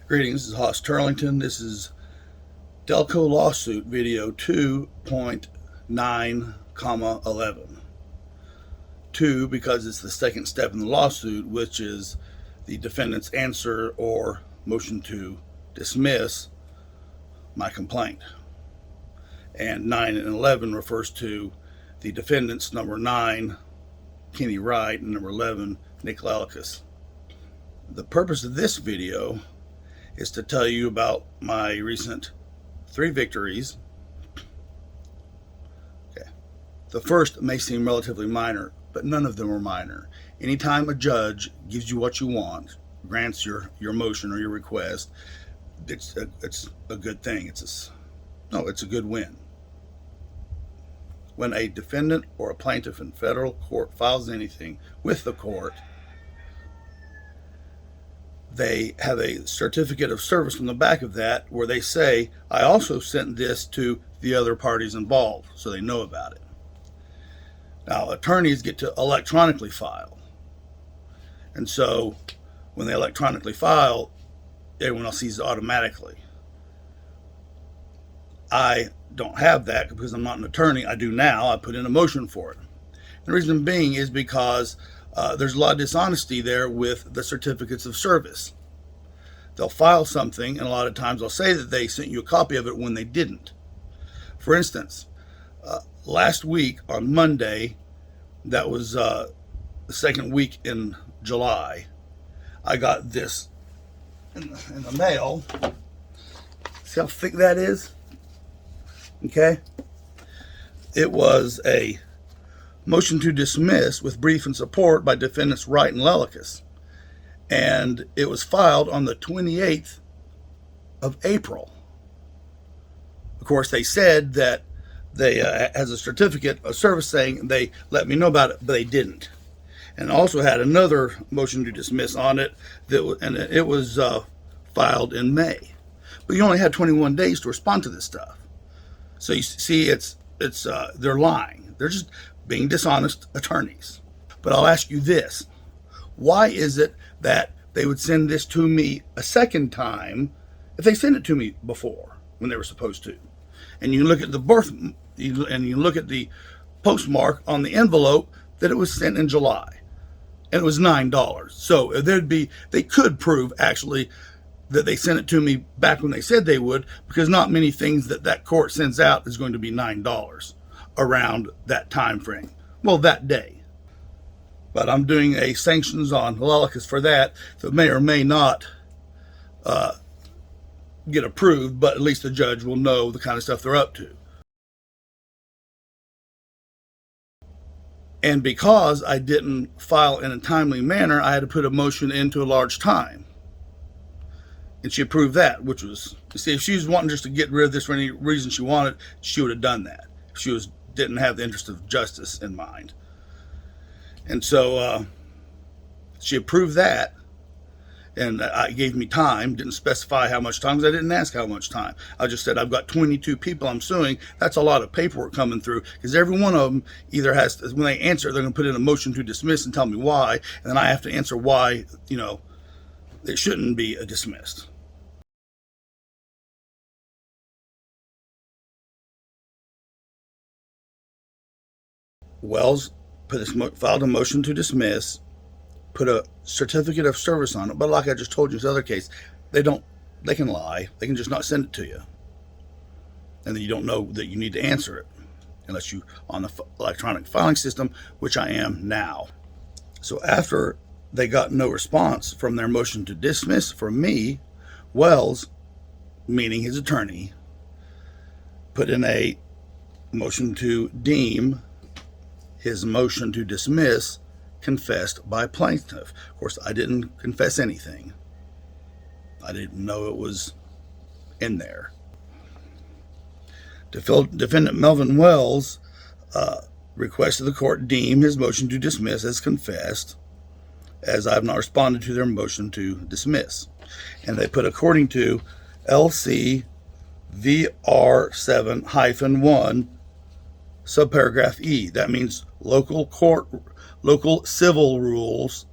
Greetings, this is Hoss Turlington. This is Delco lawsuit video 2.9, 2 because it's the second step in the lawsuit, which is the defendant's answer or motion to dismiss my complaint. And 9 and 11 refers to the defendants, number 9, Kenny Wright, and number 11, Nick Lalikas. The purpose of this video is to tell you about my recent 3 victories. Okay. The first may seem relatively minor, but none of them are minor. Anytime a judge gives you what you want, grants your motion or your request, it's a good thing. It's a good win. When a defendant or a plaintiff in federal court files anything with the court, they have a certificate of service on the back of that where they say, I also sent this to the other parties involved, so they know about it. Now, attorneys get to electronically file. And so when they electronically file, everyone else sees it automatically. I don't have that because I'm not an attorney. I do now. I put in a motion for it. The reason being is because there's a lot of dishonesty there with the certificates of service. They'll file something, and a lot of times they'll say that they sent you a copy of it when they didn't. For instance, last week on Monday, that was the second week in July, I got this in the mail. See how thick that is? Okay? It was a motion to dismiss with brief and support by defendants Wright and Lalikas. And it was filed on the 28th of April. Of course, they said that they has a certificate of service saying they let me know about it, but they didn't. And also had another motion to dismiss on it, and it was filed in May. But you only had 21 days to respond to this stuff. So you see, they're lying. They're just being dishonest attorneys. But I'll ask you this. Why is it that they would send this to me a second time if they sent it to me before when they were supposed to? And you look at the and you look at the postmark on the envelope that it was sent in July. And it was $9. So they could prove actually that they sent it to me back when they said they would, because not many things that court sends out is going to be $9 around that time frame. Well, that day. But I'm doing a sanctions on Lalikas for that may or may not get approved, but at least the judge will know the kind of stuff they're up to. And because I didn't file in a timely manner, I had to put a motion into a large time. And she approved that, which was, you see, if she was wanting just to get rid of this for any reason she wanted, she would have done that. If she didn't have the interest of justice in mind. And so she approved that, and it gave me time. Didn't specify how much time, because I didn't ask how much time. I just said, I've got 22 people I'm suing. That's a lot of paperwork coming through, because every one of them either has to, when they answer, they're going to put in a motion to dismiss and tell me why, and then I have to answer why, it shouldn't be dismissed. Wells filed a motion to dismiss, put a certificate of service on it, but like I just told you in this other case, they can lie. They can just not send it to you. And then you don't know that you need to answer it unless you on the electronic filing system, which I am now. So after they got no response from their motion to dismiss from me, Wells, meaning his attorney, put in a motion to deem his motion to dismiss confessed by plaintiff. Of course, I didn't confess anything. I didn't know it was in there. Defendant Melvin Wells requested the court deem his motion to dismiss as confessed, as I have not responded to their motion to dismiss. And they put according to LC VR7-1 subparagraph E. That means local civil rules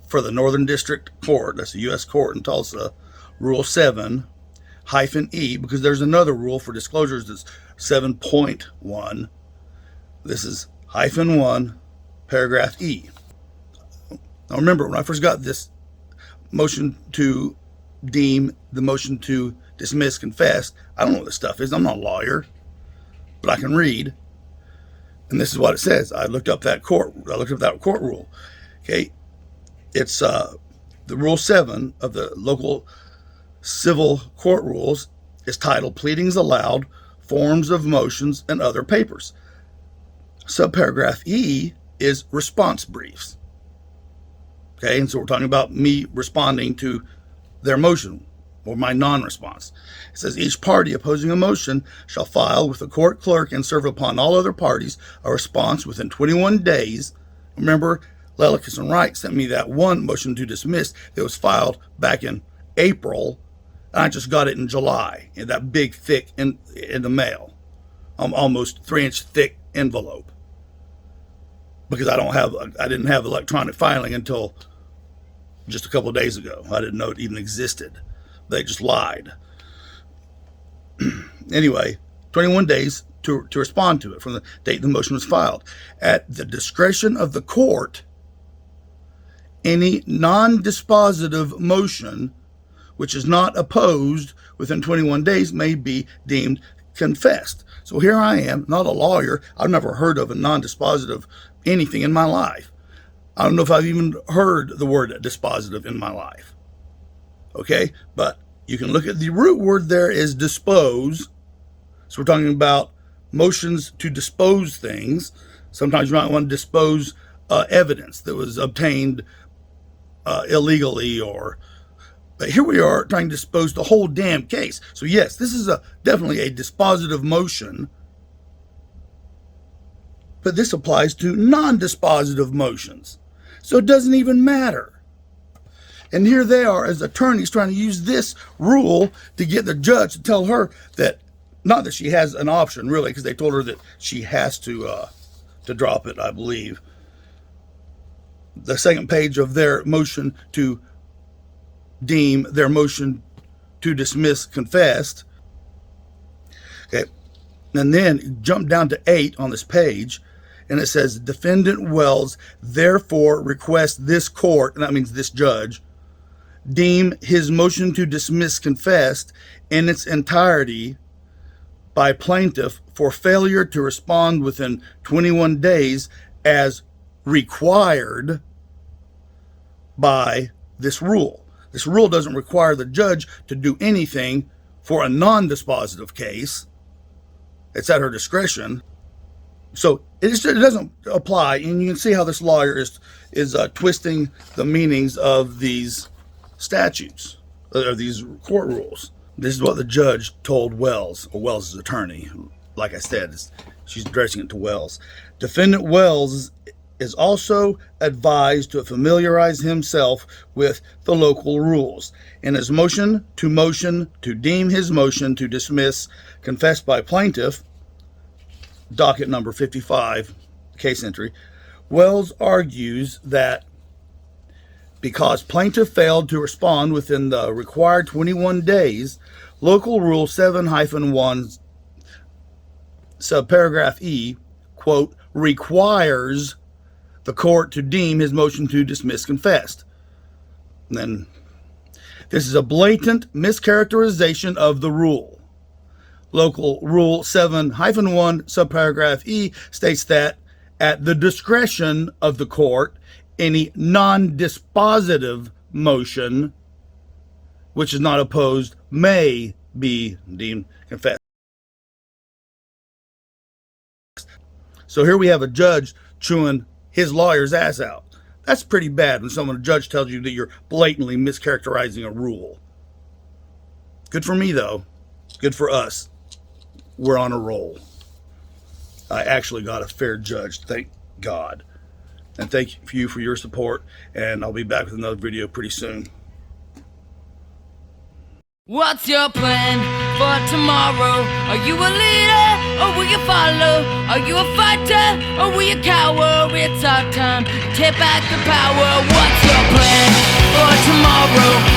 for the Northern District Court, that's the U.S. Court in Tulsa, Rule 7-E, because there's another rule for disclosures that's 7.1. This is -1, paragraph E. Now remember, when I first got this motion to deem, the motion to dismiss, confess, I don't know what this stuff is. I'm not a lawyer, but I can read. And this is what it says. I looked up that court rule. Okay. It's the Rule 7 of the local civil court rules is titled Pleadings Allowed, Forms of Motions, and Other Papers. Subparagraph E is response briefs. Okay, and so we're talking about me responding to their motion or my non-response. It says each party opposing a motion shall file with the court clerk and serve upon all other parties a response within 21 days. Remember, Lellicus and Wright sent me that one motion to dismiss that was filed back in April, and I just got it in July in that big, thick in the mail, almost 3-inch thick envelope, because I didn't have electronic filing until just a couple of days ago. I didn't know it even existed. They just lied. Anyway, 21 days to respond to it from the date the motion was filed. At the discretion of the court, any non-dispositive motion which is not opposed within 21 days may be deemed confessed. So here I am, not a lawyer. I've never heard of a non-dispositive anything in my life. I don't know if I've even heard the word dispositive in my life. Okay, but you can look at the root word there is dispose. So we're talking about motions to dispose things. Sometimes you might want to dispose evidence that was obtained illegally, but here we are trying to dispose the whole damn case. So yes, this is definitely a dispositive motion, but this applies to non-dispositive motions. So it doesn't even matter. And here they are as attorneys trying to use this rule to get the judge to tell her that, not that she has an option really, because they told her that she has to drop it, I believe. The second page of their motion to deem, their motion to dismiss, confessed. Okay. And then jump down to 8 on this page, and it says, Defendant Wells therefore requests this court, and that means this judge, deem his motion to dismiss confessed in its entirety by plaintiff for failure to respond within 21 days as required by this rule. This rule doesn't require the judge to do anything for a non-dispositive case. It's at her discretion. So it doesn't apply, and you can see how this lawyer is twisting the meanings of these statutes, or these court rules. This is what the judge told Wells, or Wells' attorney. Like I said, she's addressing it to Wells. Defendant Wells is also advised to familiarize himself with the local rules. In his motion to deem his motion to dismiss confessed by plaintiff, docket number 55, case entry, Wells argues that because plaintiff failed to respond within the required 21 days, Local Rule 7-1, subparagraph E, quote, requires the court to deem his motion to dismiss confessed. And then, this is a blatant mischaracterization of the rule. Local Rule 7-1, subparagraph E states that at the discretion of the court, any non-dispositive motion which is not opposed may be deemed confessed. So here we have a judge chewing his lawyer's ass out. That's pretty bad when a judge tells you that you're blatantly mischaracterizing a rule. Good for me, though. Good for us. We're on a roll. I actually got a fair judge, thank God. And thank you for your support, and I'll be back with another video pretty soon. What's your plan for tomorrow? Are you a leader or will you follow? Are you a fighter or will you cower? It's our time to take back the power. What's your plan for tomorrow?